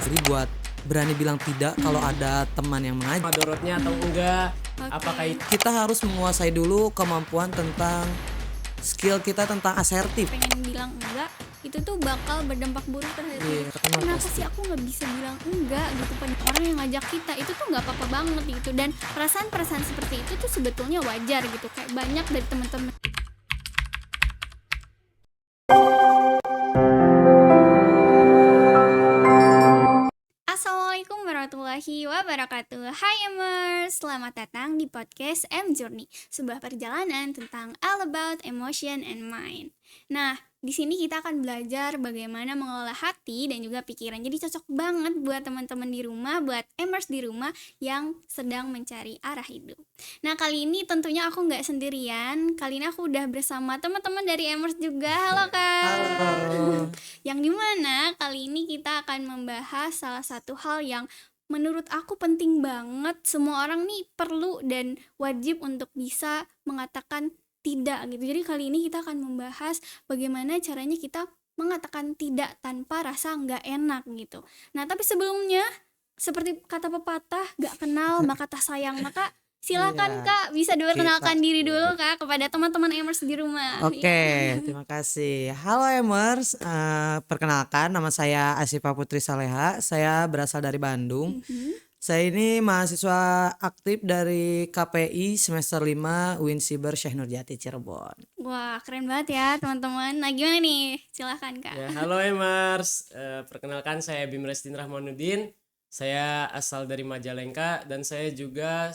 Jadi buat berani bilang tidak kalau ada teman yang mengajak. Madorotnya atau enggak, apakah itu Kita harus menguasai dulu kemampuan tentang skill kita tentang asertif. pengen bilang enggak itu tuh bakal berdampak buruk terhadap Iya, kita. kenapa Kenapa pasti? sih aku nggak bisa bilang enggak gitu pada orang yang ngajak kita, itu tuh nggak apa-apa banget gitu. Dan perasaan-perasaan seperti itu tuh sebetulnya wajar gitu, kayak banyak dari teman-teman. Assalamualaikum warahmatullahi wabarakatuh. Hai Emers, selamat datang di podcast M Journey, sebuah perjalanan tentang all about emotion and mind. Nah, di sini kita akan belajar bagaimana mengelola hati dan juga pikiran. Jadi cocok banget buat teman-teman di rumah, buat Emers di rumah yang sedang mencari arah hidup. Nah, kali ini tentunya aku nggak sendirian. Kali ini aku udah bersama teman-teman dari Emers juga. Halo Kak. Halo. Yang dimana kali ini kita akan membahas salah satu hal yang menurut aku penting banget. Semua orang nih perlu dan wajib untuk bisa mengatakan tidak gitu. Jadi kali ini kita akan membahas bagaimana caranya kita mengatakan tidak tanpa rasa nggak enak gitu. Nah, tapi sebelumnya seperti kata pepatah, gak kenal maka tak sayang. Maka silakan Iya. Kak, bisa diperkenalkan Kita- diri dulu Kak kepada teman-teman Emers di rumah. Oke, terima kasih. Halo Emers, perkenalkan nama saya Asifa Putri Saleha. Saya berasal dari Bandung. Saya ini mahasiswa aktif dari KPI semester 5 UIN Siber Syekh Nurjati Cirebon. Wah, keren banget ya teman-teman. Nah, gimana nih? Silahkan Kak. ya? Halo Emers, perkenalkan saya Bim Restin Rahmanuddin. Saya asal dari Majalengka dan saya juga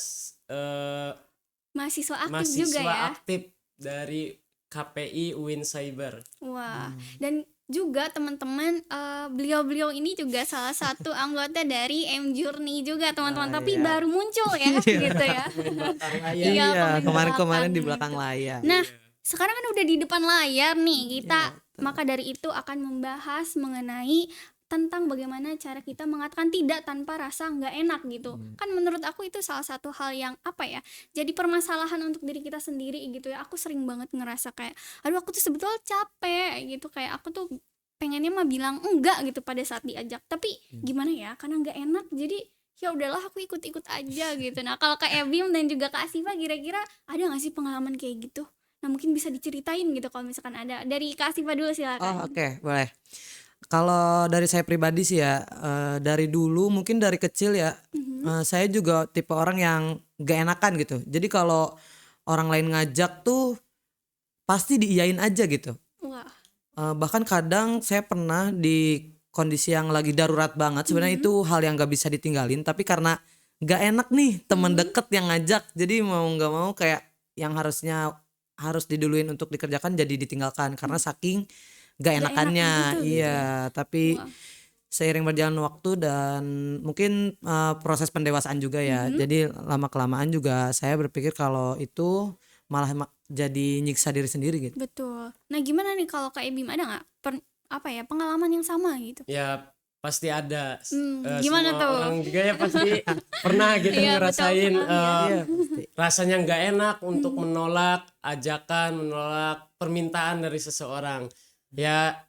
Mahasiswa aktif mahasiswa juga ya. aktif dari KPI UIN Cyber. Wah, dan juga teman-teman, beliau-beliau ini juga salah satu anggota dari M Journey juga teman-teman, tapi iya. baru muncul ya gitu ya. Iya, Iya, pemain kemarin-kemarin belakang di gitu. belakang layar. Nah, sekarang kan udah di depan layar nih kita. Iya, Maka dari itu akan membahas mengenai tentang bagaimana cara kita mengatakan tidak tanpa rasa nggak enak gitu. Kan menurut aku itu salah satu hal yang apa ya, jadi permasalahan untuk diri kita sendiri gitu ya. Aku sering banget ngerasa kayak, aduh aku tuh sebetulnya capek gitu, kayak aku tuh pengennya mah bilang enggak gitu pada saat diajak, tapi gimana ya, karena nggak enak jadi ya udahlah aku ikut-ikut aja gitu. Nah, kalau Kak Ebim dan juga Kak Asifa kira-kira ada nggak sih pengalaman kayak gitu? Nah, mungkin bisa diceritain gitu kalau misalkan ada. Dari Kak Asifa dulu Oh, silakan. oke, boleh. Kalau dari saya pribadi sih ya, dari dulu mungkin dari kecil ya, saya juga tipe orang yang gak enakan gitu. Jadi kalau orang lain ngajak tuh pasti diiyain aja gitu. Wah, Bahkan kadang saya pernah di kondisi yang lagi darurat banget. Sebenarnya itu hal yang gak bisa ditinggalin, tapi karena gak enak nih temen deket yang ngajak, jadi mau gak mau kayak yang harusnya harus diduluin untuk dikerjakan jadi ditinggalkan karena saking gak Gak enakannya. enaknya itu gitu Iya, tapi wah. seiring berjalan waktu dan mungkin proses pendewasaan juga ya. Jadi lama kelamaan juga saya berpikir kalau itu malah jadi nyiksa diri sendiri gitu. Betul. Nah, gimana nih kalau Kak Ebim, ada nggak pengalaman yang sama gitu? Ya pasti ada. Gimana Semua tuh? orang juga ya pasti pernah gitu Iya, betul ngerasain sekali ya. Iya, pasti. rasanya nggak enak untuk menolak ajakan, menolak permintaan dari seseorang. Ya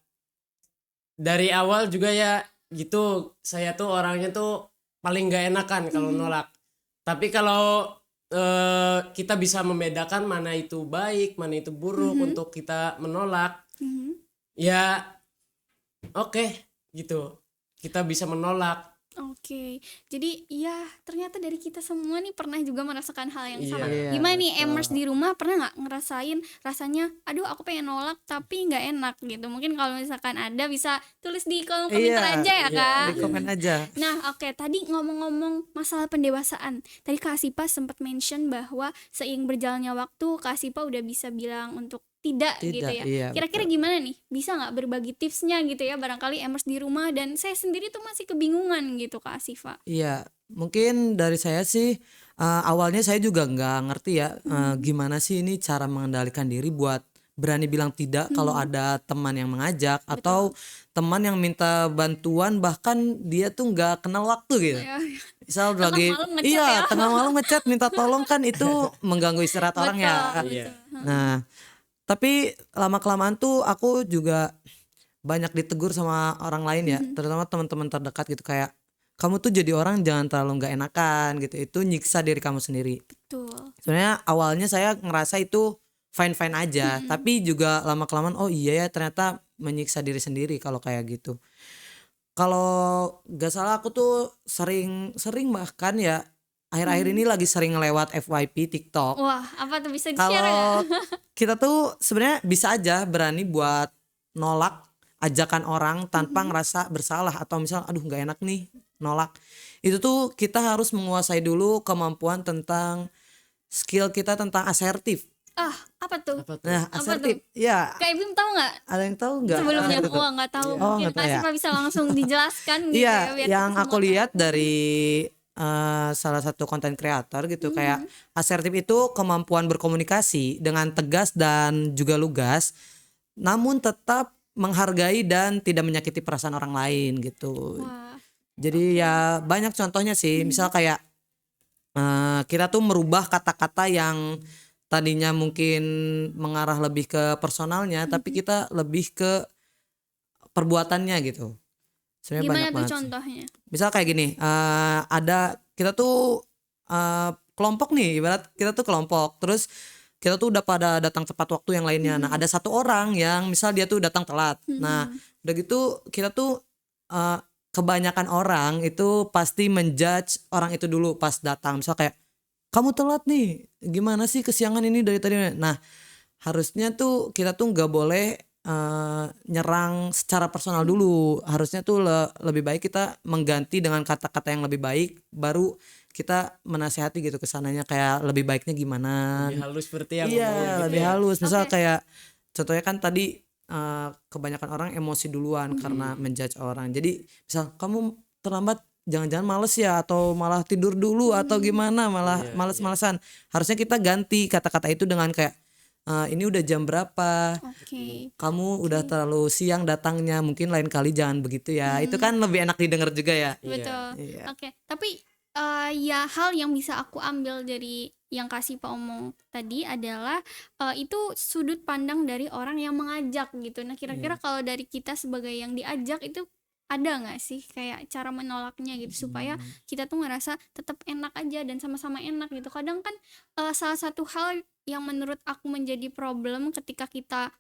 dari awal juga ya gitu, saya tuh orangnya tuh paling nggak enakan kalau nolak. Tapi kalau kita bisa membedakan mana itu baik, mana itu buruk untuk kita menolak, ya oke gitu. Kita bisa menolak. Oke, jadi ya ternyata dari kita semua nih pernah juga merasakan hal yang sama. Iya, Gimana nih betul. Emers di rumah, pernah nggak ngerasain rasanya, aduh aku pengen nolak tapi nggak enak gitu? Mungkin kalau misalkan ada bisa tulis di kolom komentar Iya, aja ya Kak. Di komen aja. Nah, oke, tadi ngomong-ngomong masalah pendewasaan. Tadi Kak Asipa sempat mention bahwa seiring berjalannya waktu Kak Asipa udah bisa bilang untuk tidak gitu Tidak, ya. iya, Kira-kira gimana nih? Bisa nggak berbagi tipsnya gitu ya? Barangkali Emers di rumah dan saya sendiri tuh masih kebingungan gitu Kak Asifa. Iya, mungkin dari saya sih awalnya saya juga nggak ngerti ya gimana sih ini cara mengendalikan diri buat berani bilang tidak kalau ada teman yang mengajak atau teman yang minta bantuan bahkan dia tuh nggak kenal waktu gitu. Ya, Misal tengah lagi malam ngechat ya. tengah malam ngechat minta tolong kan itu mengganggu istirahat orang ya. betul, Iya. betul. Nah, tapi lama kelamaan tuh aku juga banyak ditegur sama orang lain ya, terutama teman-teman terdekat gitu, kayak kamu tuh jadi orang jangan terlalu nggak enakan gitu, itu nyiksa diri kamu sendiri. Betul. Sebenarnya awalnya saya ngerasa itu fine-fine aja, tapi juga lama-kelamaan oh iya ya ternyata menyiksa diri sendiri kalau kayak gitu. Kalau gak salah aku tuh sering bahkan ya akhir-akhir ini lagi sering ngelewat FYP TikTok. Wah, apa tuh, bisa di-share nggak? Kalau kita tuh sebenarnya bisa aja berani buat nolak ajakan orang tanpa ngerasa bersalah, atau misal aduh nggak enak nih nolak. Itu tuh kita harus menguasai dulu kemampuan tentang skill kita tentang asertif. Ah, apa tuh? Apa tuh? Nah, Apa asertif ya, Kayak Bim tahu nggak ada yang tahu nggak? sebelumnya? Apa itu tuh? Wah, nggak tahu. Oh, Mungkin nggak tahu Kak ya. Sipa bisa langsung dijelaskan gitu Iya, ya, biar yang kita aku semua lihat tahu. dari salah satu konten kreator gitu, kayak asertif itu kemampuan berkomunikasi dengan tegas dan juga lugas, namun tetap menghargai dan tidak menyakiti perasaan orang lain gitu. Wah, Jadi ya banyak contohnya sih, misal kayak kita tuh merubah kata-kata yang tadinya mungkin mengarah lebih ke personalnya, tapi kita lebih ke perbuatannya gitu. Sebenarnya gimana banyak tuh banget sih. contohnya? Misal kayak gini, ada kita tuh kelompok nih, ibarat kita tuh kelompok, terus kita tuh udah pada datang tepat waktu yang lainnya. Nah ada satu orang yang misal dia tuh datang telat. Nah udah gitu kita tuh kebanyakan orang itu pasti menjudge orang itu dulu pas datang. Misal kayak kamu telat nih, gimana sih kesiangan ini dari tadi. Nah harusnya tuh kita tuh nggak boleh nyerang secara personal dulu. Harusnya tuh lebih baik kita mengganti dengan kata-kata yang lebih baik, baru kita menasehati gitu kesananya, kayak lebih baiknya gimana. Lebih halus seperti yang Iya, ngomong gitu lebih ya. halus. Misal Oke. kayak contohnya kan tadi kebanyakan orang emosi duluan karena menjudge orang. Jadi misal kamu terlambat, jangan-jangan males ya, atau malah tidur dulu atau gimana, malah males-malesan. Harusnya kita ganti kata-kata itu dengan kayak ini udah jam berapa? Oke. Kamu udah terlalu siang datangnya, mungkin lain kali jangan begitu ya. Itu kan lebih enak didengar juga ya. Betul. Iya. Oke, tapi ya hal yang bisa aku ambil dari yang kasih Pak omong tadi adalah itu sudut pandang dari orang yang mengajak gitu. Nah, kira-kira kalau dari kita sebagai yang diajak itu ada nggak sih kayak cara menolaknya gitu supaya kita tuh ngerasa tetap enak aja dan sama-sama enak gitu. Kadang kan salah satu hal yang menurut aku menjadi problem ketika kita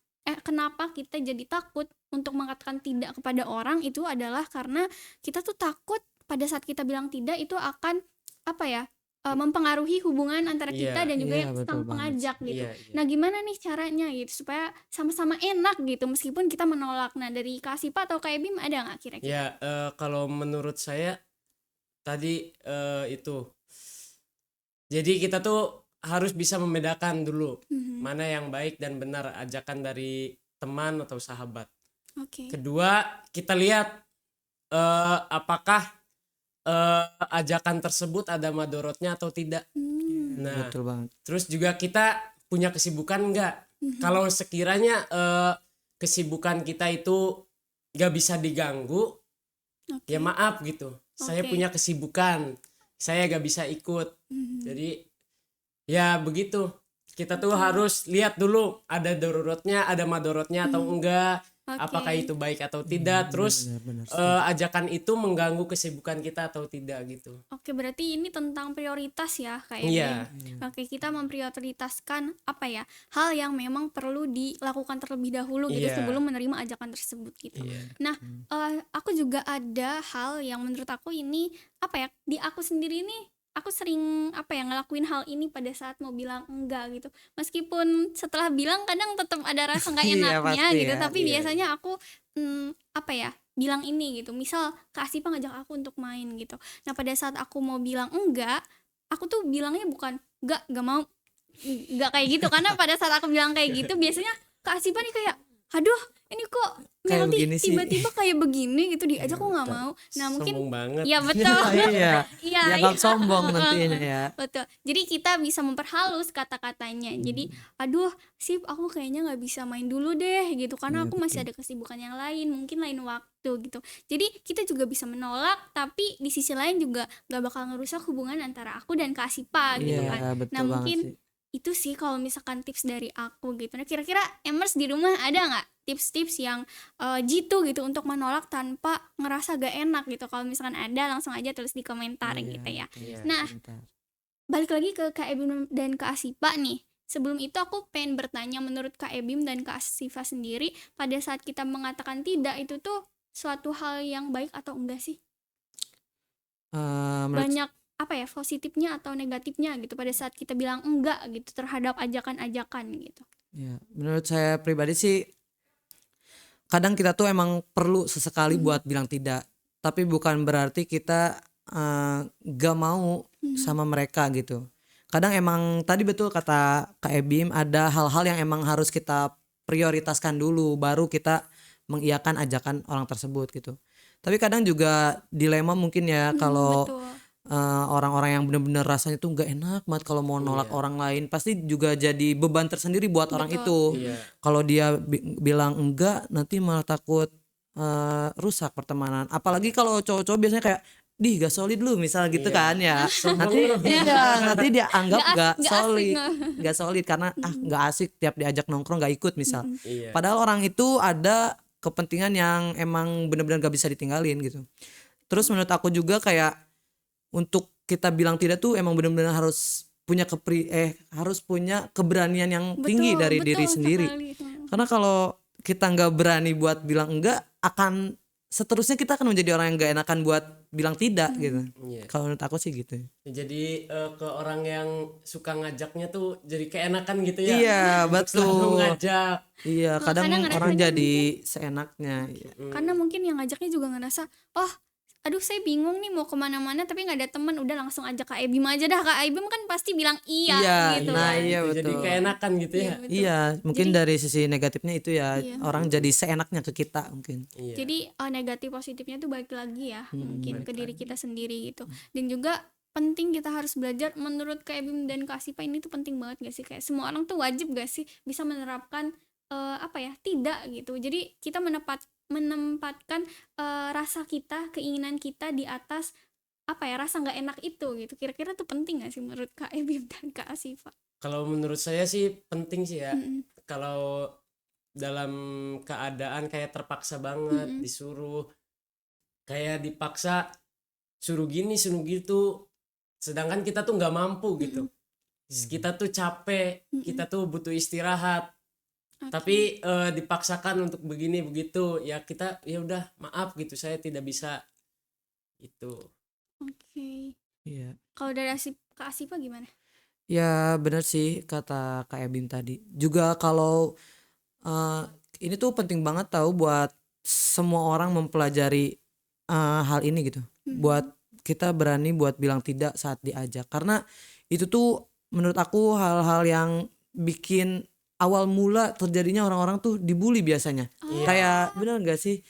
kenapa kita jadi takut untuk mengatakan tidak kepada orang itu adalah karena kita tuh takut pada saat kita bilang tidak itu akan apa ya mempengaruhi hubungan antara Iya, kita dan juga iya, yang betul sang banget. pengajak gitu. Iya, iya. Nah, gimana nih caranya gitu supaya sama-sama enak gitu meskipun kita menolak. Nah, dari Kak Sipa atau Kak Bim ada nggak kira-kira? Ya, kalau menurut saya tadi itu. Jadi kita tuh harus bisa membedakan dulu mana yang baik dan benar ajakan dari teman atau sahabat. Oke. Kedua, kita lihat apakah ajakan tersebut ada madorotnya atau tidak. Nah, Betul banget. terus juga kita punya kesibukan enggak? Kalau sekiranya kesibukan kita itu nggak bisa diganggu, Oke. ya maaf gitu. Saya Oke. punya kesibukan, saya nggak bisa ikut. Jadi ya begitu. Kita tuh harus lihat dulu ada daruratnya, ada madorotnya atau enggak. Oke. Apakah itu baik atau tidak. Terus Benar-benar ajakan itu mengganggu kesibukan kita atau tidak gitu. Oke, berarti ini tentang prioritas ya kayak Iya. Oke, kita memprioritaskan apa ya hal yang memang perlu dilakukan terlebih dahulu gitu Iya. sebelum menerima ajakan tersebut gitu. Iya. Nah, aku juga ada hal yang menurut aku ini apa ya di aku sendiri nih aku sering apa ya ngelakuin hal ini pada saat mau bilang enggak gitu. Meskipun setelah bilang kadang tetap ada rasa nggak Iya, enaknya pasti gitu, ya. tapi Iya. biasanya aku apa ya bilang ini gitu. Misal Kak Asipa ngajak aku untuk main gitu. Nah, pada saat aku mau bilang enggak, aku tuh bilangnya bukan enggak mau, enggak kayak gitu. Karena pada saat aku bilang kayak gitu, biasanya Kak Asipa nih kayak, aduh ini kok Kayak Melody begini sih. tiba-tiba kayak begini gitu diajak aku nggak mau. Nah mungkin Sombong banget. ya betul. Iya. Iya, Dianggap iya. sombong nantinya ya. Betul. Jadi kita bisa memperhalus kata-katanya. Jadi, aduh, sip, aku kayaknya nggak bisa main dulu deh gitu karena Iya, aku masih ada kesibukan yang lain, mungkin lain waktu gitu. Jadi kita juga bisa menolak, tapi di sisi lain juga nggak bakal ngerusak hubungan antara aku dan Kak Sipa gitu Iya, kan. betul Nah banget mungkin sih. itu sih kalau misalkan tips dari aku gitu. Nah, kira-kira Emers di rumah ada nggak tips-tips yang jitu gitu untuk menolak tanpa ngerasa gak enak gitu? Kalau misalkan ada, langsung aja tulis di komentar gitu ya. Iya. Nah, Bentar. balik lagi ke Kak Ebim dan Kak Asifa nih. Sebelum itu aku pengen bertanya, menurut Kak Ebim dan Kak Asifa sendiri, pada saat kita mengatakan tidak itu tuh suatu hal yang baik atau enggak sih? Menurut Banyak apa ya, positifnya atau negatifnya gitu pada saat kita bilang enggak gitu terhadap ajakan-ajakan gitu. ya, menurut saya pribadi sih kadang kita tuh emang perlu sesekali buat bilang tidak, tapi bukan berarti kita gak mau sama mereka gitu. Kadang emang tadi betul kata Kak Ebim, ada hal-hal yang emang harus kita prioritaskan dulu baru kita mengiyakan ajakan orang tersebut gitu. Tapi kadang juga dilema mungkin ya kalau Betul. orang-orang yang bener-bener rasanya tuh nggak enak banget kalau mau nolak orang lain, pasti juga jadi beban tersendiri buat orang itu. Iya. Kalau dia bilang enggak, nanti malah takut rusak pertemanan. Apalagi kalau cowok-cowok biasanya kayak gak solid lu misal gitu kan ya. Nanti dia anggap Nggak gak asik, solid, nggak. gak solid karena gak asik tiap diajak nongkrong gak ikut misal. Iya. Padahal orang itu ada kepentingan yang emang benar-benar gak bisa ditinggalin gitu. Terus menurut aku juga kayak untuk kita bilang tidak tuh emang benar-benar harus punya harus punya keberanian yang tinggi dari diri sendiri. sekali. Karena kalau kita nggak berani buat bilang enggak, akan seterusnya kita akan menjadi orang yang nggak enakan buat bilang tidak gitu. Iya. Kalau menurut aku sih gitu. Jadi ke orang yang suka ngajaknya tuh jadi keenakan gitu ya. Iya Untuk selalu betul. ngajak. Iya kadang kadang orang ngerasanya jadi seenaknya. Iya. Karena mungkin yang ngajaknya juga ngerasa, oh aduh saya bingung nih mau kemana-mana tapi nggak ada teman, udah langsung ajak Kak Ebim aja dah. Kak Ebim kan pasti bilang iya gitu nah kan. iya Gitu. Jadi betul. keenakan gitu ya. Betul. Iya mungkin dari sisi negatifnya itu ya Iya. orang jadi seenaknya ke kita mungkin. Iya. Jadi negatif positifnya tuh balik lagi ya mungkin ke diri kita sendiri gitu. Dan juga penting kita harus belajar, menurut Kak Ebim dan Kak Asifa ini tuh penting banget gak sih, kayak semua orang tuh wajib gak sih bisa menerapkan apa ya, tidak gitu. Jadi kita menempatkan rasa kita, keinginan kita di atas apa ya, rasa nggak enak itu gitu. Kira-kira tuh penting gak sih menurut Kak Ebim dan Kak Asifa? Kalau menurut saya sih penting sih ya. Mm-mm. Kalau dalam keadaan kayak terpaksa banget disuruh, kayak dipaksa suruh gini suruh gitu, sedangkan kita tuh nggak mampu gitu. Kita tuh capek, kita tuh butuh istirahat. Tapi dipaksakan untuk begini begitu, ya kita ya udah maaf gitu, saya tidak bisa itu. Oke. Iya. Kalau dari Kak Asifa gimana? Ya benar sih kata Kak Ebin tadi. Juga kalau ini tuh penting banget tahu buat semua orang mempelajari hal ini gitu. Buat kita berani buat bilang tidak saat diajak. Karena itu tuh menurut aku hal-hal yang bikin awal mula terjadinya orang-orang tuh dibully biasanya. Kayak benar gak sih?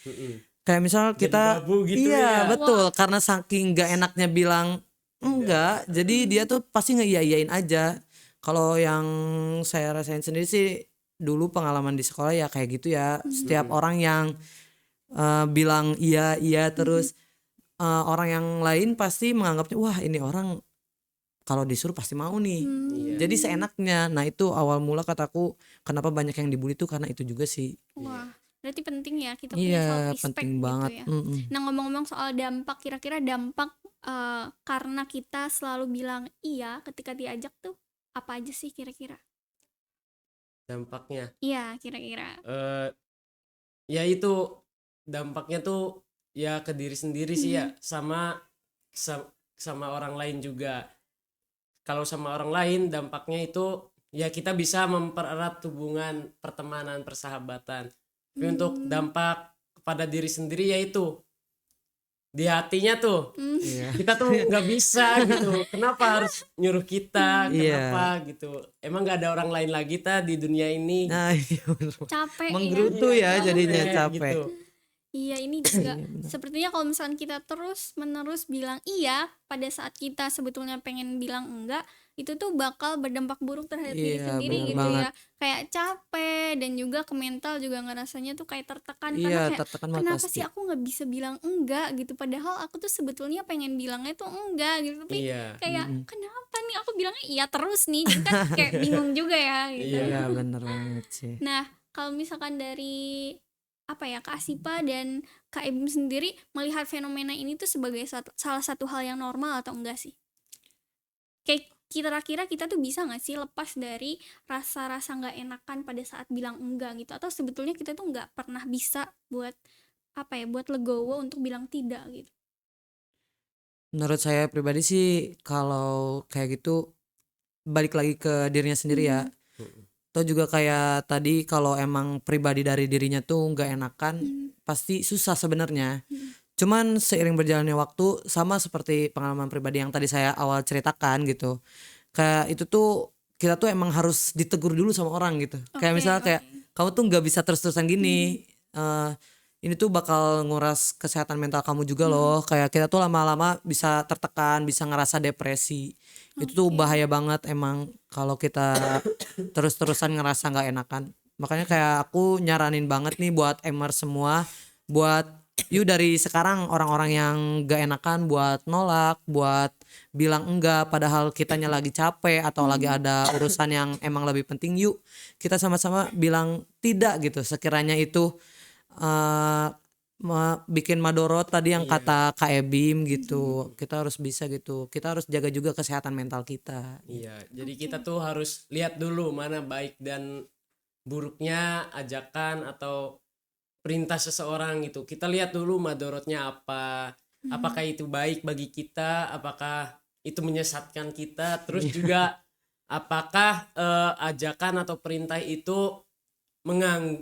Kayak misal kita babu gitu iya ya. betul, karena saking gak enaknya bilang enggak, jadi dia tuh pasti ngeiyain aja. Kalau yang saya rasain sendiri sih dulu pengalaman di sekolah ya kayak gitu ya. Setiap orang yang bilang iya terus orang yang lain pasti menganggapnya wah ini orang kalau disuruh pasti mau nih. Jadi seenaknya. Nah itu awal mula kataku kenapa banyak yang dibully tuh karena itu juga sih. Wah, berarti penting ya kita punya Iya self respect penting gitu banget. ya. Nah, ngomong-ngomong soal dampak, kira-kira dampak karena kita selalu bilang iya ketika diajak tuh apa aja sih kira-kira? Dampaknya Iya, kira-kira. ya itu dampaknya tuh ya ke diri sendiri sih ya, sama orang lain juga. Kalau sama orang lain dampaknya itu ya kita bisa mempererat hubungan pertemanan, persahabatan. Tapi untuk dampak kepada diri sendiri yaitu di hatinya tuh Iya. kita tuh nggak bisa gitu. Kenapa harus nyuruh kita? Iya. Kenapa gitu? Emang nggak ada orang lain lagi di dunia ini? Nah iya bener. Capek Menggerutu ya jadinya capek. Gitu. Iya, ini juga sepertinya kalau misalnya kita terus menerus bilang iya pada saat kita sebetulnya pengen bilang enggak, itu tuh bakal berdampak buruk terhadap diri Iya, sendiri bener gitu banget. ya. Kayak capek dan juga ke mental juga ngerasanya tuh kayak tertekan karena Iya kayak tertekan mah kenapa pasti. sih aku nggak bisa bilang enggak gitu, padahal aku tuh sebetulnya pengen bilangnya tuh enggak gitu, tapi Iya. kayak kenapa nih aku bilangnya iya terus nih, jadi kan kayak bingung juga ya gitu. Iya bener banget sih. Nah, kalau misalkan dari apa ya, Kak Asipa dan Kak Ebim sendiri melihat fenomena ini tuh sebagai salah satu hal yang normal atau enggak sih? Kayak kira-kira kita tuh bisa nggak sih lepas dari rasa-rasa nggak enakan pada saat bilang enggak gitu? Atau sebetulnya kita tuh nggak pernah bisa buat apa ya, buat legowo untuk bilang tidak gitu? Menurut saya pribadi sih kalau kayak gitu balik lagi ke dirinya sendiri ya. Atau juga kayak tadi kalau emang pribadi dari dirinya tuh nggak enakan pasti susah sebenarnya. Cuman seiring berjalannya waktu sama seperti pengalaman pribadi yang tadi saya awal ceritakan gitu. Kayak itu tuh kita tuh emang harus ditegur dulu sama orang gitu. Kayak Oke, misalnya kayak oke. kamu tuh nggak bisa terus-terusan gini. Eh, ini tuh bakal nguras kesehatan mental kamu juga loh. Kayak kita tuh lama-lama bisa tertekan, bisa ngerasa depresi. Itu tuh Oke. bahaya banget emang kalau kita terus-terusan ngerasa nggak enakan. Makanya kayak aku nyaranin banget nih buat Emer semua, buat yuk dari sekarang orang-orang yang gak enakan buat nolak, buat bilang enggak padahal kitanya lagi capek atau lagi ada urusan yang emang lebih penting, yuk kita sama-sama bilang tidak gitu sekiranya itu eh, bikin madorot tadi yang kata Kak Ebim gitu. Kita harus bisa gitu, kita harus jaga juga kesehatan mental kita. Iya, jadi kita tuh harus lihat dulu mana baik dan buruknya ajakan atau perintah seseorang gitu. Kita lihat dulu madorotnya apa. Apakah itu baik bagi kita, apakah itu menyesatkan kita, terus juga apakah ajakan atau perintah itu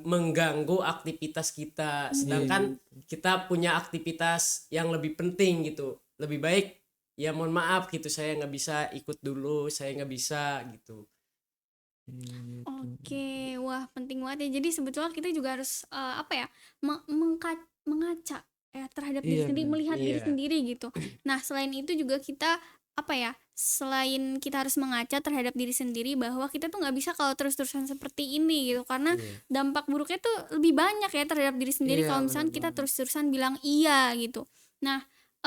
mengganggu aktivitas kita, sedangkan kita punya aktivitas yang lebih penting gitu. Lebih baik ya mohon maaf gitu, saya nggak bisa ikut dulu, saya nggak bisa gitu. Oke, wah penting banget ya. Jadi sebetulnya kita juga harus apa ya, mengaca ya terhadap diri Iya sendiri, benar. melihat diri Iya. sendiri gitu. Nah, selain itu juga kita apa ya, selain kita harus mengaca terhadap diri sendiri bahwa kita tuh nggak bisa kalau terus-terusan seperti ini gitu, karena Iya. dampak buruknya tuh lebih banyak ya terhadap diri sendiri Iya kalau benar misalnya kita banget. terus-terusan bilang iya gitu. Nah,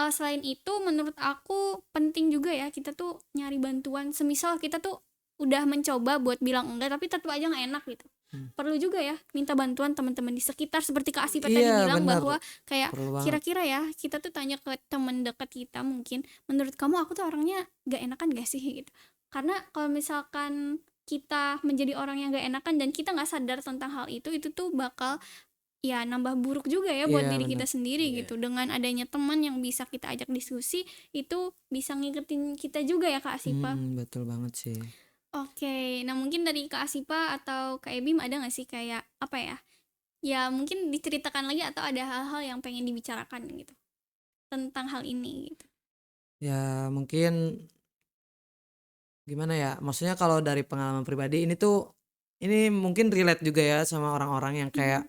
selain itu menurut aku penting juga ya kita tuh nyari bantuan, semisal kita tuh udah mencoba buat bilang enggak tapi tetap aja nggak enak gitu, perlu juga ya minta bantuan teman-teman di sekitar seperti Kak Asipa tadi Iya bilang benar, bahwa kayak perlu banget. kira-kira ya kita tuh tanya ke teman dekat kita, mungkin menurut kamu aku tuh orangnya gak enakan gak sih gitu. Karena kalau misalkan kita menjadi orang yang gak enakan dan kita nggak sadar tentang hal itu tuh bakal ya nambah buruk juga ya buat Iya diri benar. kita sendiri Iya. gitu. Dengan adanya teman yang bisa kita ajak diskusi itu bisa ngikutin kita juga ya Kak Asipa. Betul banget sih. Oke, nah mungkin dari Kak Asipa atau Kak Ebim ada nggak sih kayak apa ya? Ya mungkin diceritakan lagi atau ada hal-hal yang pengen dibicarakan gitu tentang hal ini gitu. Ya mungkin gimana ya? Maksudnya kalau dari pengalaman pribadi ini mungkin relate juga ya sama orang-orang yang kayak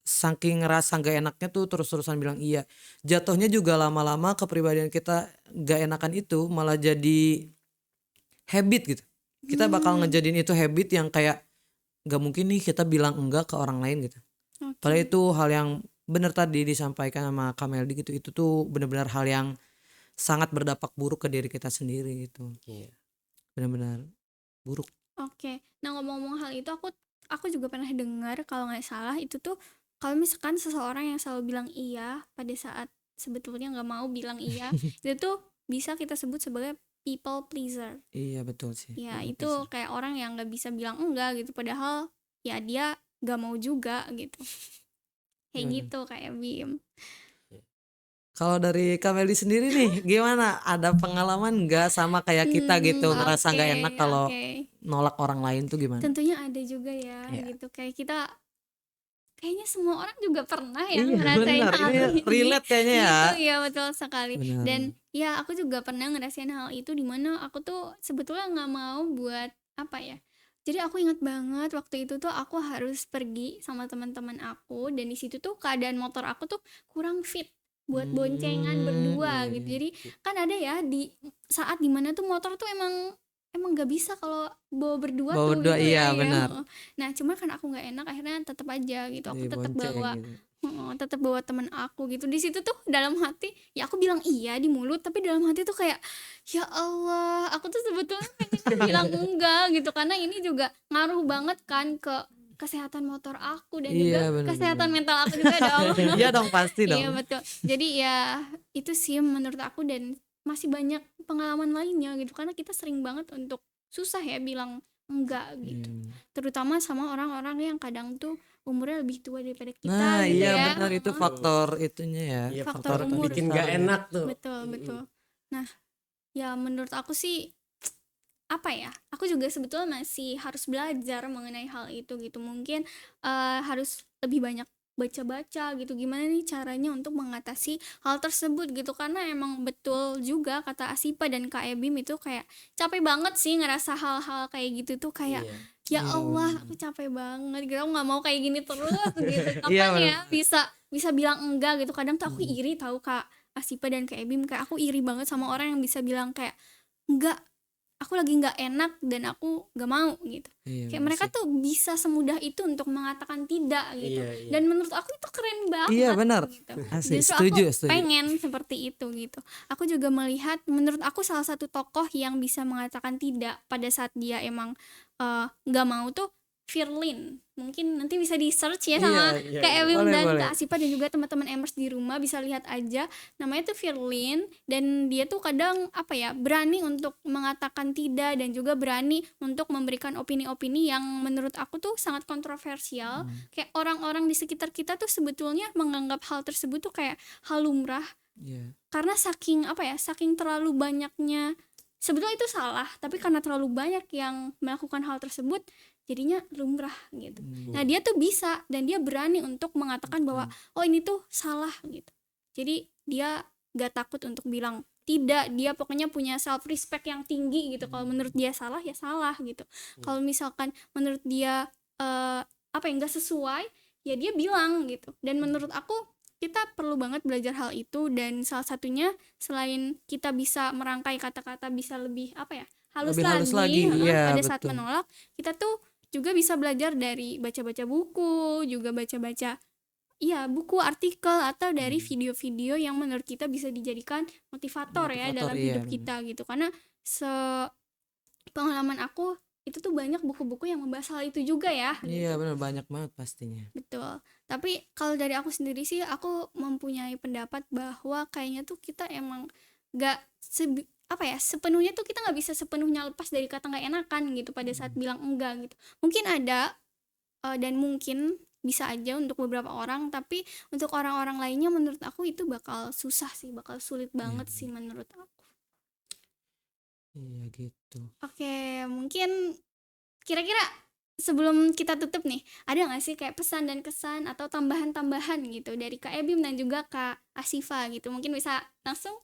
saking ngerasa gak enaknya tuh terus-terusan bilang iya. Jatuhnya juga lama-lama kepribadian kita gak enakan itu malah jadi habit gitu. Kita bakal ngejadiin itu habit yang kayak gak mungkin nih kita bilang enggak ke orang lain gitu. Padahal Oke. itu hal yang benar tadi disampaikan sama Kameldi gitu. Itu tuh benar-benar hal yang sangat berdampak buruk ke diri kita sendiri gitu. Iya. Benar-benar buruk. Oke. Nah, ngomong-ngomong hal itu aku juga pernah dengar kalau nggak salah itu tuh kalau misalkan seseorang yang selalu bilang iya pada saat sebetulnya nggak mau bilang iya, itu tuh bisa kita sebut sebagai people pleaser. Iya betul sih. Ya, People itu pleaser. kayak orang yang nggak bisa bilang enggak gitu padahal ya dia nggak mau juga gitu. Kayak Gimana? gitu kayak Bim. Kalau dari Kameldi sendiri nih gimana? Ada pengalaman nggak sama kayak kita gitu ngerasa nggak Oke, enak kalau oke. nolak orang lain tuh gimana? Tentunya ada juga ya Iya. gitu. Kayak kita kayaknya semua orang juga pernah ya Iya ngerasain benar, hal ini ini. relate kayaknya ya. Gitu ya, betul sekali. Benar. Dan ya aku juga pernah ngerasain hal itu di mana aku tuh sebetulnya nggak mau buat apa ya. Jadi aku ingat banget waktu itu tuh aku harus pergi sama teman-teman aku dan di situ tuh keadaan motor aku tuh kurang fit buat boncengan berdua Iya, gitu. iya. Jadi kan ada ya di saat dimana tuh motor tuh emang gak bisa kalau bawa berdua Bawa tuh berdua gitu iya ya. benar. Nah, cuma kan aku nggak enak akhirnya tetap aja gitu. Aku tetap Dibonceng bawa gitu. tetap bawa teman aku gitu. Di situ tuh dalam hati ya aku bilang iya di mulut, tapi dalam hati tuh kayak ya Allah, aku tuh sebetulnya pengen bilang enggak gitu, karena ini juga ngaruh banget kan ke kesehatan motor aku dan Iya, juga benar-benar. kesehatan mental aku juga dong. Iya dong, pasti Iya dong. betul. Jadi ya itu sih menurut aku, dan masih banyak pengalaman lainnya gitu, karena kita sering banget untuk susah ya bilang enggak gitu. Hmm. Terutama sama orang-orang yang kadang tuh umurnya lebih tua daripada kita Nah, gitu iya ya. benar, itu Heeh. faktor itunya ya, Iya, Faktor faktor umur. bikin gak terbesarnya. enak tuh. Betul, betul. Nah, ya menurut aku sih apa ya, aku juga sebetulnya masih harus belajar mengenai hal itu gitu. Mungkin harus lebih banyak baca-baca gitu, gimana nih caranya untuk mengatasi hal tersebut gitu, karena emang betul juga kata Asipa dan Kak Ebim itu kayak capek banget sih ngerasa hal-hal kayak gitu tuh, kayak Iya. ya Iya, Allah benar. aku capek banget gitu, aku nggak mau kayak gini terus gitu. Iya, Kapan ya benar. bisa bisa bilang enggak gitu. Kadang tuh aku iri tahu Kak Asipa dan Kak Ebim, kayak aku iri banget sama orang yang bisa bilang kayak enggak, aku lagi nggak enak dan aku nggak mau gitu. Iya, Kayak benar mereka sih. tuh bisa semudah itu untuk mengatakan tidak gitu. Iya, iya. Dan menurut aku itu keren Iya, banget benar. gitu. Asli, Justru setuju, aku setuju. pengen seperti itu gitu. Aku juga melihat, menurut aku salah satu tokoh yang bisa mengatakan tidak pada saat dia emang nggak mau tuh Firlin. Mungkin nanti bisa di search ya sama Iya, iya, Kak iya. Ewim Boleh, dan boleh. Kak Asipa dan juga teman-teman Emers di rumah, bisa lihat aja. Namanya tuh Firlin, dan dia tuh kadang apa ya, berani untuk mengatakan tidak dan juga berani untuk memberikan opini-opini yang menurut aku tuh sangat kontroversial. Kayak orang-orang di sekitar kita tuh sebetulnya menganggap hal tersebut tuh kayak hal lumrah, Iya. karena saking apa ya, saking terlalu banyaknya, sebetulnya itu salah, tapi karena terlalu banyak yang melakukan hal tersebut jadinya lumrah gitu. Nah dia tuh bisa dan dia berani untuk mengatakan bahwa oh ini tuh salah gitu. Jadi dia gak takut untuk bilang tidak, dia pokoknya punya self respect yang tinggi gitu. Kalau menurut dia salah ya salah gitu. Kalau misalkan menurut dia apa yang gak sesuai ya dia bilang gitu. Dan menurut aku kita perlu banget belajar hal itu, dan salah satunya selain kita bisa merangkai kata-kata bisa lebih apa ya, halus Lebih halus lagi. lagi Iya, pada saat betul. menolak, kita tuh juga bisa belajar dari baca-baca buku, juga baca-baca iya buku, artikel, atau dari video-video yang menurut kita bisa dijadikan motivator ya Motivator, dalam iya. hidup kita gitu. Karena pengalaman aku itu tuh banyak buku-buku yang membahas hal itu juga ya Iya, gitu. benar, banyak banget pastinya. Betul. Tapi kalau dari aku sendiri sih, aku mempunyai pendapat bahwa kayaknya tuh kita emang gak apa ya, sepenuhnya tuh kita nggak bisa sepenuhnya lepas dari kata nggak enakan gitu pada saat bilang enggak gitu. Mungkin ada dan mungkin bisa aja untuk beberapa orang, tapi untuk orang-orang lainnya menurut aku itu bakal susah sih, bakal sulit banget sih menurut aku. Iya gitu. Oke, mungkin kira-kira sebelum kita tutup nih, ada nggak sih kayak pesan dan kesan atau tambahan-tambahan gitu dari Kak Ebim dan juga Kak Asifa gitu? Mungkin bisa langsung.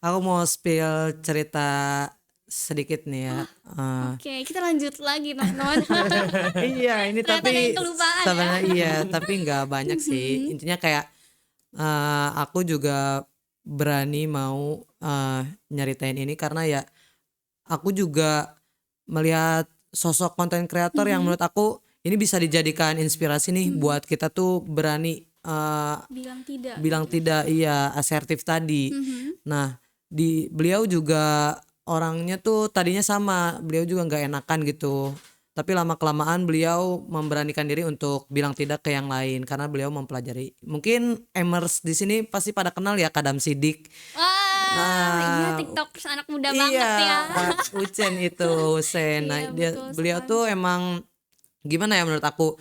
Aku mau spill cerita sedikit nih ya. Oke, kita lanjut lagi teman-teman. Iya, ini Ternyata ada tapi yang kelupaan ya. sebenarnya iya, tapi nggak banyak sih. Intinya kayak aku juga berani mau nyeritain ini karena ya aku juga melihat sosok konten kreator yang menurut aku ini bisa dijadikan inspirasi nih buat kita tuh berani Bilang tidak. bilang tidak, iya, asertif tadi. Nah, beliau juga orangnya tuh tadinya sama, beliau juga nggak enakan gitu. Tapi lama kelamaan beliau memberanikan diri untuk bilang tidak ke yang lain karena beliau mempelajari. Mungkin Emers di sini pasti pada kenal ya Kadam Sidik. Wah, iya TikTokers anak muda banget ya. Ucen itu Husen. Nah, Iya, betul beliau sekali. tuh emang gimana ya menurut aku,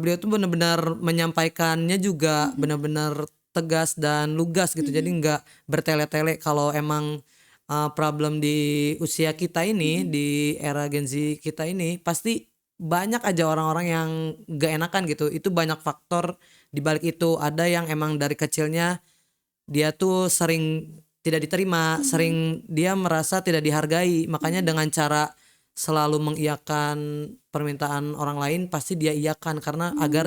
beliau tuh benar-benar menyampaikannya juga benar-benar tegas dan lugas gitu. Jadi nggak bertele-tele. Kalau emang problem di usia kita ini, di era Gen Z kita ini, pasti banyak aja orang-orang yang gak enakan gitu. Itu banyak faktor di balik itu. Ada yang emang dari kecilnya dia tuh sering tidak diterima, sering dia merasa tidak dihargai. Makanya dengan cara selalu mengiyakan permintaan orang lain, pasti dia iyakan karena agar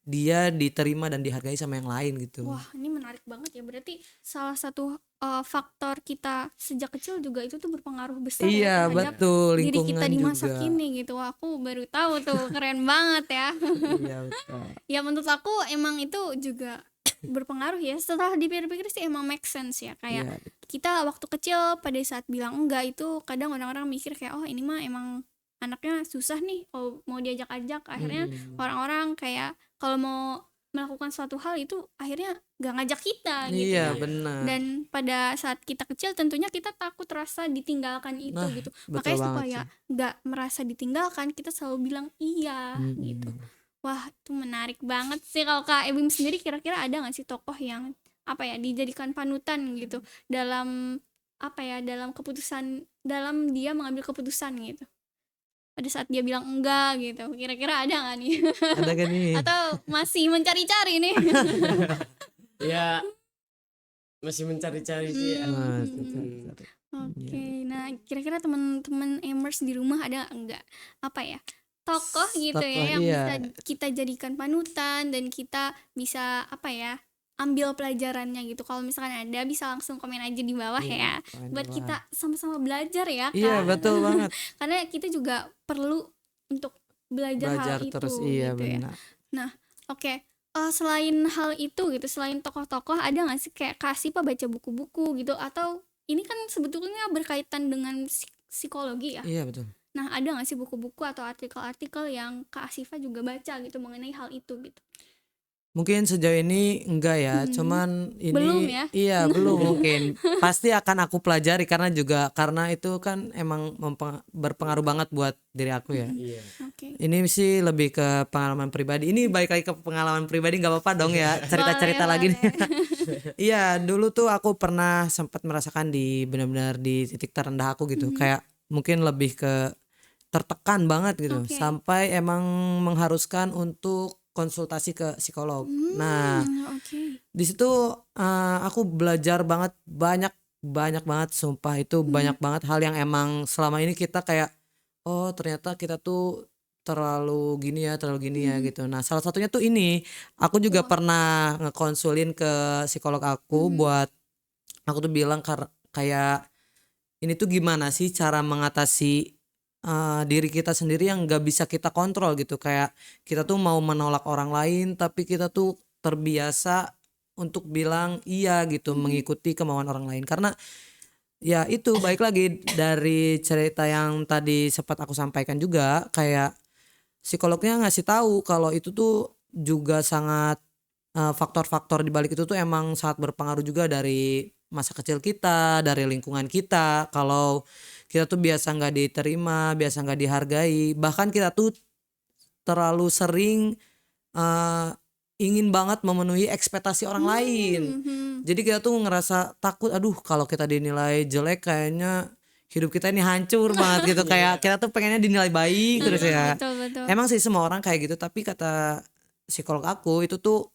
dia diterima dan dihargai sama yang lain gitu. Wah, ini menarik banget ya. Berarti salah satu faktor kita sejak kecil juga itu tuh berpengaruh besar Iya, ya terhadap betul, diri kita lingkungan di juga. masa kini gitu. Wah, aku baru tahu tuh, keren banget ya. Iya, betul. Ya menurut aku emang itu juga berpengaruh ya. Setelah dipikir-pikir sih emang make sense ya. Kayak Iya, kita waktu kecil pada saat bilang enggak itu kadang orang-orang mikir kayak oh ini mah emang anaknya susah nih kalau mau diajak-ajak. Akhirnya orang-orang kayak kalau mau melakukan suatu hal itu akhirnya gak ngajak kita gitu iya ya. benar. Dan pada saat kita kecil tentunya kita takut rasa ditinggalkan itu Nah, gitu. betul Makanya banget supaya sih. gak merasa ditinggalkan kita selalu bilang iya gitu. Wah, itu menarik banget sih. Kalau Kak Ebim sendiri kira-kira ada nggak sih tokoh yang apa ya dijadikan panutan gitu dalam apa ya dalam keputusan dalam dia mengambil keputusan gitu. Pada saat dia bilang enggak gitu. Kira-kira ada nggak nih? Ada kan nih? Atau masih mencari-cari nih? Ya masih mencari-cari sih ya. Nah, Hmm. cari-cari. Oke, nah kira-kira teman-teman Emers di rumah ada enggak apa ya tokoh gitu Tokoh, ya yang iya. bisa kita jadikan panutan dan kita bisa apa ya ambil pelajarannya gitu. Kalau misalkan ada bisa langsung komen aja di bawah ya Komen di buat bawah. kita sama-sama belajar ya Iya, Kak. betul banget. Karena kita juga perlu untuk belajar Belajar hal terus, itu iya gitu ya. benar. Nah, oke. Selain hal itu gitu, selain tokoh-tokoh ada nggak sih kayak kasih Pak baca buku-buku gitu atau ini kan sebetulnya berkaitan dengan psikologi ya. Iya, betul. Nah, ada nggak sih buku-buku atau artikel-artikel yang Kak Asifa juga baca gitu mengenai hal itu gitu? Mungkin sejauh ini enggak ya, cuman ini Belum ya? iya belum mungkin. Pasti akan aku pelajari karena itu kan emang berpengaruh banget buat diri aku ya. Iya. Oke. Ini sih lebih ke pengalaman pribadi. Ini balik lagi ke pengalaman pribadi, nggak apa-apa dong ya, cerita-cerita Boleh, lagi nih. boleh. Iya, dulu tuh aku pernah sempat merasakan di benar-benar di titik terendah aku gitu. Kayak mungkin lebih ke tertekan banget gitu, Oke. sampai emang mengharuskan untuk konsultasi ke psikolog. Nah, Oke. di situ aku belajar banget banyak banget, sumpah itu banyak banget hal yang emang selama ini kita kayak oh ternyata kita tuh terlalu gini ya gitu. Nah, salah satunya tuh ini, aku juga pernah ngekonsulin ke psikolog aku buat aku tuh bilang kayak ini tuh gimana sih cara mengatasi diri kita sendiri yang gak bisa kita kontrol gitu. Kayak kita tuh mau menolak orang lain tapi kita tuh terbiasa untuk bilang iya gitu, mengikuti kemauan orang lain. Karena ya itu baik lagi dari cerita yang tadi sempat aku sampaikan juga, kayak psikolognya ngasih tahu kalau itu tuh juga sangat faktor-faktor di balik itu tuh emang sangat berpengaruh juga dari masa kecil kita, dari lingkungan kita. Kalau kita tuh biasa nggak diterima, biasa nggak dihargai, bahkan kita tuh terlalu sering ingin banget memenuhi ekspektasi orang lain. Jadi kita tuh ngerasa takut, aduh kalau kita dinilai jelek kayaknya hidup kita ini hancur banget gitu. Kayak kita tuh pengennya dinilai baik terus ya. Betul. Emang sih semua orang kayak gitu, tapi kata psikolog aku itu tuh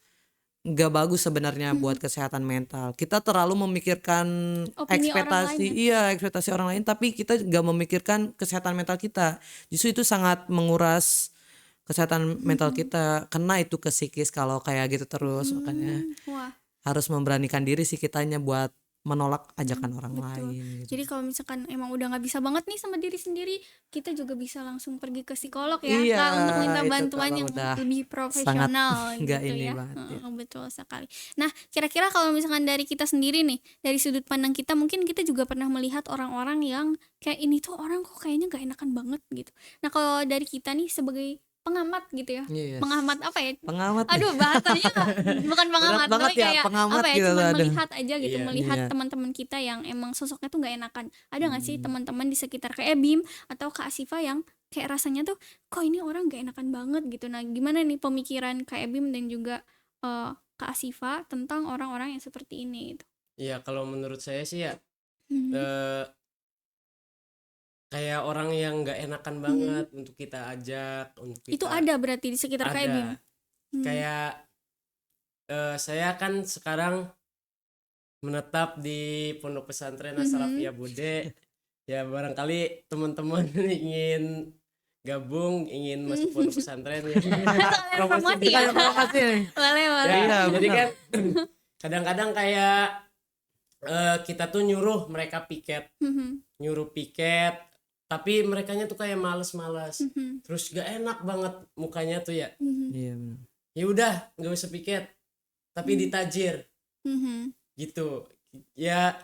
nggak bagus sebenarnya buat kesehatan mental. Kita terlalu memikirkan Opini orang ekspektasi, lain ya? ekspektasi orang lain, tapi kita nggak memikirkan kesehatan mental kita. Justru itu sangat menguras kesehatan mental kita, kena itu ke psikis kalau kayak gitu terus. Makanya Wah. harus memberanikan diri sih kitanya buat menolak ajakan orang lain gitu. Jadi kalau misalkan emang udah nggak bisa banget nih sama diri sendiri, kita juga bisa langsung pergi ke psikolog ya, Iya, Kak, untuk minta itu bantuan kalau yang udah lebih profesional nggak gitu ini ya. banget ya. Betul sekali. Nah, kira-kira kalau misalkan dari kita sendiri nih, dari sudut pandang kita, mungkin kita juga pernah melihat orang-orang yang kayak ini tuh orang kok kayaknya nggak enakan banget gitu. Nah, kalau dari kita nih sebagai pengamat gitu ya, Yes. pengamat apa ya? Pengamat nih. Aduh, bahasanya bukan pengamat, banget tapi ya, kayak pengamat apa ya, gitu cuman tuh, aduh. melihat aja gitu, Iya. melihat Iya. teman-teman kita yang emang sosoknya tuh nggak enakan. Ada nggak sih teman-teman di sekitar kayak Bim atau Kak Asifa yang kayak rasanya tuh kok ini orang nggak enakan banget gitu. Nah, gimana nih pemikiran Kak Bim dan juga Kak Asifa tentang orang-orang yang seperti ini gitu? Iya, kalau menurut saya sih ya Mhm. kayak orang yang nggak enakan banget untuk kita ajak, untuk Itu kita ada berarti di sekitar Kak Bim? ada. Kayak saya kan sekarang menetap di Pondok Pesantren As-Salafiyah Bude. Ya barangkali teman-teman ingin gabung, ingin masuk pondok pesantren ya. Promosi ya? Terima kasih nih. Boleh. Ya, Iya, jadi benar. kan kadang-kadang kayak kita tuh nyuruh mereka piket, tapi merekanya tuh kayak males-males, terus gak enak banget mukanya tuh ya. Iya benar. Ya udah nggak usah piket, tapi ditajir gitu ya.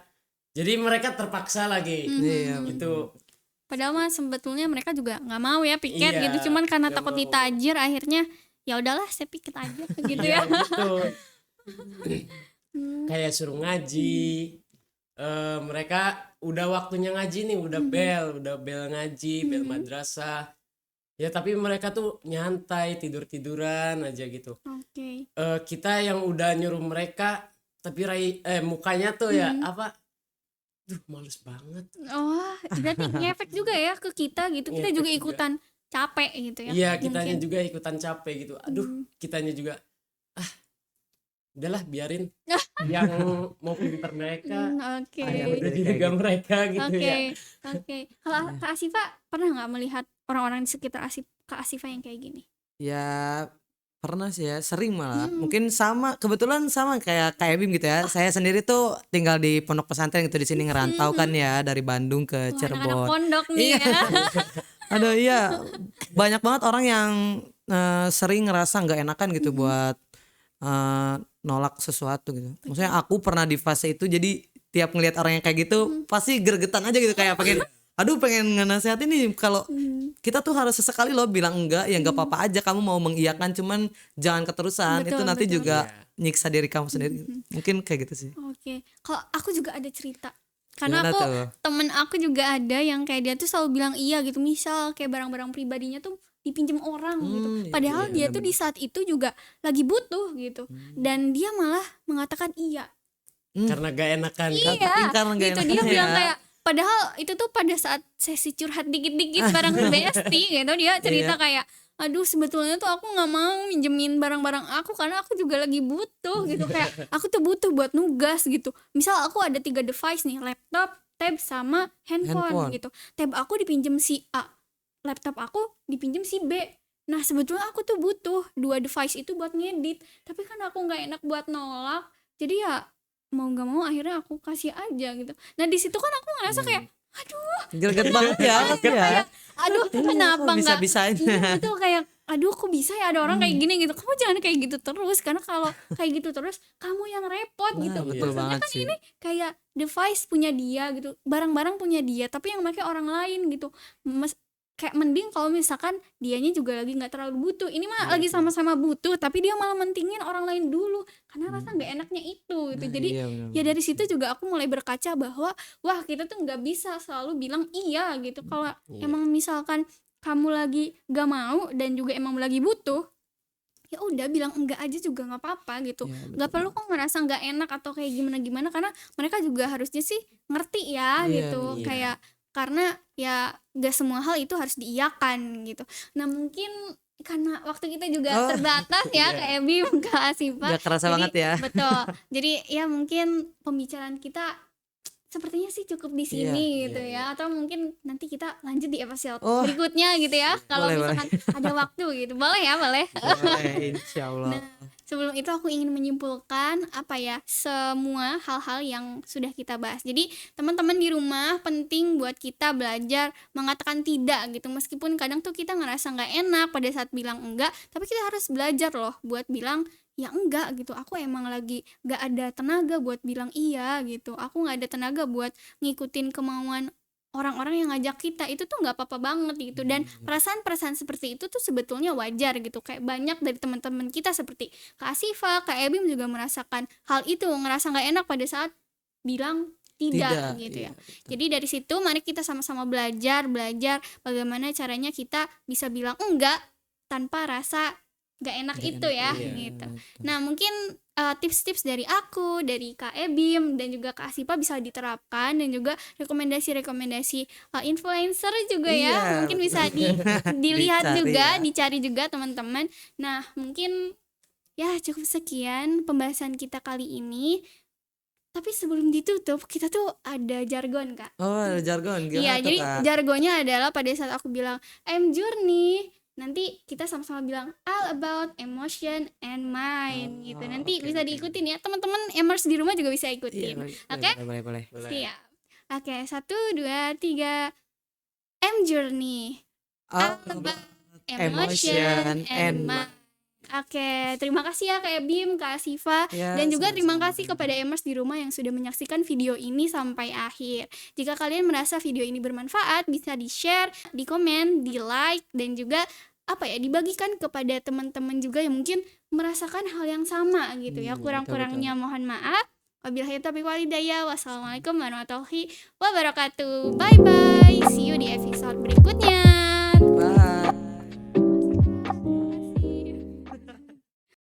Jadi mereka terpaksa lagi Iya gitu. Padahal mah sebetulnya mereka juga nggak mau ya piket Iya, gitu, cuman karena nggak takut mau. ditajir akhirnya ya udahlah saya piket aja gitu Ya ya. gitu. Kayak suruh ngaji, mereka udah waktunya ngaji nih, udah bel ngaji, bel madrasah ya, tapi mereka tuh nyantai, tiduran aja gitu. Oke. Kita yang udah nyuruh mereka tapi mukanya tuh ya apa, duh males banget. Oh, berarti ngefek juga ya ke kita gitu. Kita Ngefek juga juga. ikutan capek gitu ya. Iya, kitanya mungkin. juga ikutan capek gitu. Aduh, kitanya juga udahlah biarin yang mau pinter mereka, Oke. yang yang udah Jadi juga kayak gitu. mereka gitu Oke. ya. Oke. Kalau Kak Asifa pernah nggak melihat orang-orang di sekitar Kak Asifa yang kayak gini? Ya pernah sih ya, sering malah. Mungkin kebetulan sama kayak Kak Ebim gitu ya. Saya sendiri tuh tinggal di pondok pesantren gitu di sini, ngerantau kan ya dari Bandung ke Wah, anak-anak Cirebon. pondok nih Iya. ya. Aduh iya, banyak banget orang yang sering ngerasa nggak enakan gitu buat nolak sesuatu gitu. Maksudnya aku pernah di fase itu, jadi tiap ngelihat orang yang kayak gitu pasti gregetan aja gitu, kayak pengen ngenasehatin nih kalau kita tuh harus sesekali loh bilang enggak, ya enggak apa-apa aja kamu mau mengiyakan, cuman jangan keterusan. Itu Betul, nanti betul. juga nyiksa diri kamu sendiri. Mungkin kayak gitu sih. Oke. Kalau aku juga ada cerita. Karena Gimana aku tuh? temen aku juga ada yang kayak dia tuh selalu bilang iya gitu. Misal kayak barang-barang pribadinya tuh dipinjem orang gitu. Iya, Padahal dia iya, tuh di saat itu juga lagi butuh gitu. Dan dia malah mengatakan iya. Karena gak enakan. Iya. karena nggak Gitu enak dia ya. bilang kayak padahal itu tuh pada saat sesi curhat dikit-dikit bareng bestie gitu, dia cerita kayak aduh sebetulnya tuh aku nggak mau minjemin barang-barang aku karena aku juga lagi butuh gitu, kayak aku tuh butuh buat nugas gitu. Misal aku ada 3 device nih, laptop, tab sama handphone gitu. Tab aku dipinjem si A, laptop aku dipinjem si B. Nah sebetulnya aku tuh butuh 2 device itu buat ngedit, tapi kan aku nggak enak buat nolak, jadi ya mau nggak mau akhirnya aku kasih aja gitu. Nah di situ kan aku ngerasa kayak Greget banget ya pasti ya. kayak aduh kenapa Kok nggak bisa-bisanya? iya, betul, kayak aduh kok bisa ya ada orang kayak gini gitu. Kamu jangan kayak gitu terus, karena kalau kayak gitu terus kamu yang repot gitu. Betul Maksudnya banget kan sih. ini kayak device punya dia gitu, barang-barang punya dia, tapi yang pakai orang lain gitu. Kayak mending kalau misalkan dianya juga lagi nggak terlalu butuh, ini mah lagi sama-sama butuh tapi dia malah mentingin orang lain dulu karena rasa nggak enaknya itu gitu. Jadi Iya, benar. ya dari situ juga aku mulai berkaca bahwa wah kita tuh nggak bisa selalu bilang iya gitu. Kalau emang misalkan kamu lagi gak mau dan juga emang lagi butuh, ya udah bilang enggak aja juga nggak apa-apa gitu. Iya, Nggak perlu kok ngerasa nggak enak atau kayak gimana karena mereka juga harusnya sih ngerti ya Iya, gitu. iya. Kayak karena ya gak semua hal itu harus diiyakan gitu. Nah mungkin karena waktu kita juga terbatas ya Kak Ebim, Kak Asifa. Gak kerasa Jadi, banget ya. Betul. Jadi ya mungkin pembicaraan kita sepertinya sih cukup di sini gitu ya. Atau mungkin nanti kita lanjut di episode berikutnya gitu ya. Kalau boleh, misalkan ada waktu gitu. Boleh ya, boleh. Boleh, insya Allah. Nah, sebelum itu aku ingin menyimpulkan apa ya, semua hal-hal yang sudah kita bahas. Jadi teman-teman di rumah penting buat kita belajar mengatakan tidak gitu. Meskipun kadang tuh kita ngerasa nggak enak pada saat bilang enggak, tapi kita harus belajar loh buat bilang ya enggak gitu. Aku emang lagi nggak ada tenaga buat bilang iya gitu. Aku nggak ada tenaga buat ngikutin kemauan orang-orang yang ngajak kita. Itu tuh nggak apa-apa banget gitu. Dan perasaan-perasaan seperti itu tuh sebetulnya wajar gitu. Kayak banyak dari teman-teman kita seperti Kak Asifa, Kak Ebim juga merasakan hal itu, ngerasa nggak enak pada saat bilang tidak gitu ya. iya, betul. Jadi dari situ mari kita sama-sama belajar bagaimana caranya kita bisa bilang enggak tanpa rasa nggak enak itu ya gitu. Nah mungkin tips-tips dari aku, dari Kak Ebim dan juga Kak Asifa bisa diterapkan, dan juga rekomendasi-rekomendasi influencer juga ya Iya, mungkin bisa dilihat Dicari juga, ya. dicari juga teman-teman. Nah mungkin ya cukup sekian pembahasan kita kali ini. Tapi sebelum ditutup kita tuh ada jargon Kak. Oh, ada jargon Iya, gimana tuh, jadi Kak? jargonnya adalah pada saat aku bilang I'm Journey, nanti kita sama-sama bilang all about emotion and mind gitu. Nanti bisa diikutin ya teman-teman Emers di rumah juga bisa Iya, ikutin. boleh, Oke? boleh, boleh. Boleh. Siap. Oke, 1, 2, 3. M Journey. All All about emotion emotion and and mind. Oke, terima kasih ya Kak Bim, Kak Siva, Ya, dan juga terima sama-sama. kasih kepada Emers di rumah yang sudah menyaksikan video ini sampai akhir. Jika kalian merasa video ini bermanfaat, bisa di-share, di-komen, di-like, dan juga dibagikan kepada teman-teman juga yang mungkin merasakan hal yang sama gitu ya. Betul, Kurang-kurangnya mohon maaf. Wabillahi taufiq wal hidayah. Wassalamualaikum warahmatullahi wabarakatuh. Bye bye. See you di episode berikutnya.